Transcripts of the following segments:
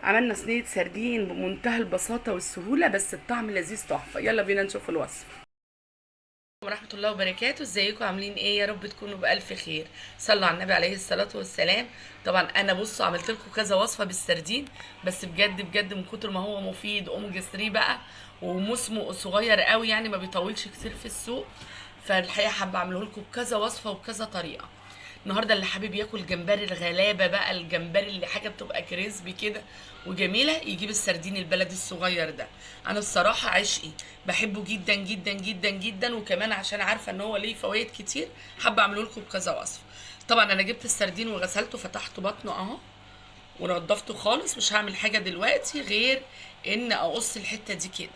عملنا صينيه سردين بمنتهى البساطه والسهوله، بس الطعم لذيذ تحفه. يلا بينا نشوف الوصفه. ورحمه الله وبركاته. ازيكم عاملين ايه؟ يا رب تكونوا بالف خير. صلوا على النبي عليه الصلاه والسلام. طبعا انا بصوا عملت لكم كذا وصفه بالسردين، بس بجد بجد من كتر ما هو مفيد اوميجا 3 بقى، وموسمه صغير قوي يعني ما بيطولش كتير في السوق، فالحقيقه حابه اعمله لكم بكذا وصفه وبكذا طريقه. النهارده اللي حابب ياكل جمبري الغلابه بقى، الجمبري اللي حاجه بتبقى كريسبي كده وجميله، يجيب السردين البلدي الصغير ده. انا الصراحه عشقي، بحبه جدا جدا جدا جدا، وكمان عشان عارفه ان هو ليه فوائد كتير حابه اعمله لكم بكذا وصفه. طبعا انا جبت السردين وغسلته، فتحت بطنه اهو ونضفته خالص. مش هعمل حاجه دلوقتي غير ان اقص الحته دي كده.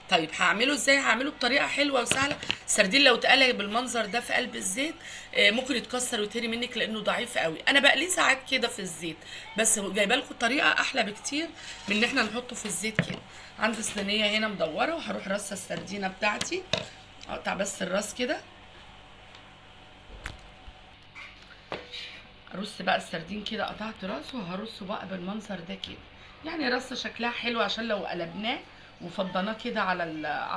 طيب هعمله ازاي؟ هعمله بطريقه حلوه وسهله. السردين لو اتقلى بالمنظر ده في قلب الزيت ممكن يتكسر ويتهري منك لانه ضعيف قوي. انا بقليه ساعات كده في الزيت، بس جايبه لكم طريقه احلى بكتير من ان احنا نحطه في الزيت كده. عندي صينيه هنا مدوره، وهروح رصه السردينه بتاعتي. اقطع بس الراس كده، ارص بقى السردين كده، قطعت راسه وهرصه بقى بالمنظر ده كده. يعني رصه شكلها حلو عشان لو قلبناه وفضناه كده على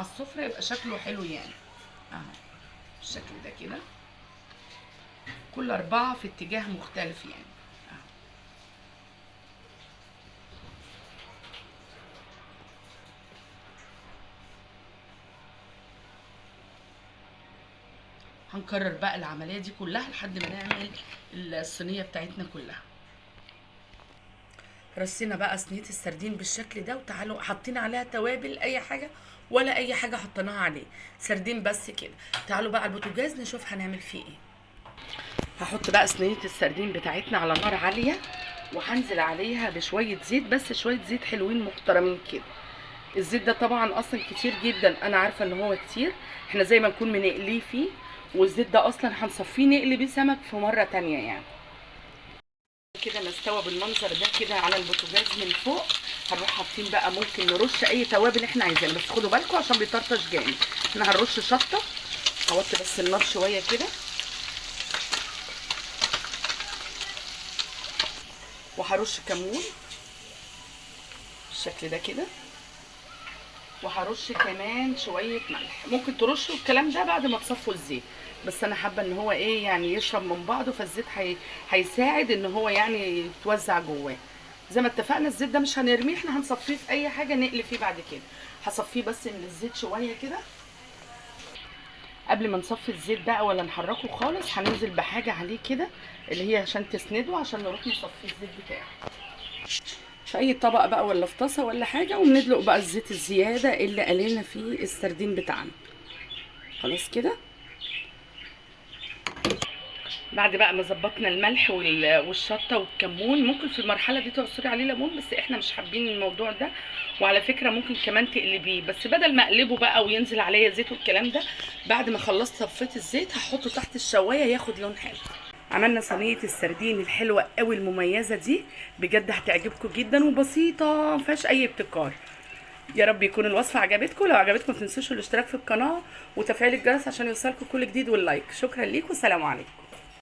السفره يبقى شكله حلو يعني. اهو بالشكل ده كده، كل 4 في اتجاه مختلف يعني. اهو هنكرر بقى العمليه دي كلها لحد ما نعمل الصينيه بتاعتنا كلها. رصينا بقى صينيه السردين بالشكل ده، وتعالوا حاطين عليها توابل اي حاجه ولا اي حاجه حطيناها عليه، سردين بس كده. تعالوا بقى على البوتاجاز نشوف هنعمل فيه ايه. هحط بقى صينيه السردين بتاعتنا على نار عاليه، وهنزل عليها بشويه زيت، بس شويه زيت حلوين محترمين كده. الزيت ده طبعا اصلا كتير جدا، انا عارفه ان هو كتير، احنا زي ما نكون بنقليه فيه، والزيت ده اصلا هنصفيه نقلي بيه سمك في مره تانية يعني. كده نستوى بالمنظر ده كده على البوتاجاز من فوق. هنروح حاطين بقى، ممكن نرش اي توابل احنا عايزينها، بس خدوا بالكم عشان بيطرطش جامد. احنا هنرش شطه، هوطي بس النار شويه كده، وهرش كمون بالشكل ده كده، وهرش كمان شويه ملح. ممكن ترشوا الكلام ده بعد ما تصفوا الزيت، بس انا حابه ان هو ايه يعني يشرب من بعضه، فالزيت هيساعد ان هو يعني يتوزع جواه. زي ما اتفقنا الزيت ده مش هنرميه، احنا هنصفيه في اي حاجه نقلي فيه بعد كده. هصفيه بس من الزيت شويه كده. قبل ما نصفي الزيت بقى ولا نحركه خالص، هننزل بحاجه عليه كده اللي هي عشان تسنده، عشان نروح نصفي الزيت بتاعه في اي طبق بقى ولا في طاسه ولا حاجه، وندلق بقى الزيت الزياده اللي قلينا فيه السردين بتاعنا. خلاص كده. بعد بقى ما ظبطنا الملح والشطه والكمون، ممكن في المرحله دي تعصري عليه ليمون، بس احنا مش حابين الموضوع ده. وعلى فكره ممكن كمان تقلبيه، بس بدل ما اقلبه بقى وينزل عليا زيت والكلام ده، بعد ما خلصت صفيت الزيت هحطه تحت الشوايه ياخد لون حلو. عملنا صينيه السردين الحلوه قوي المميزه دي، بجد هتعجبكم جدا وبسيطه ما فيهاش اي ابتكار. يا رب يكون الوصفه عجبتكم. لو عجبتكم ما تنسوش الاشتراك في القناه وتفعيل الجرس عشان يوصلكم كل جديد، واللايك. شكرا ليكم، سلام عليكم.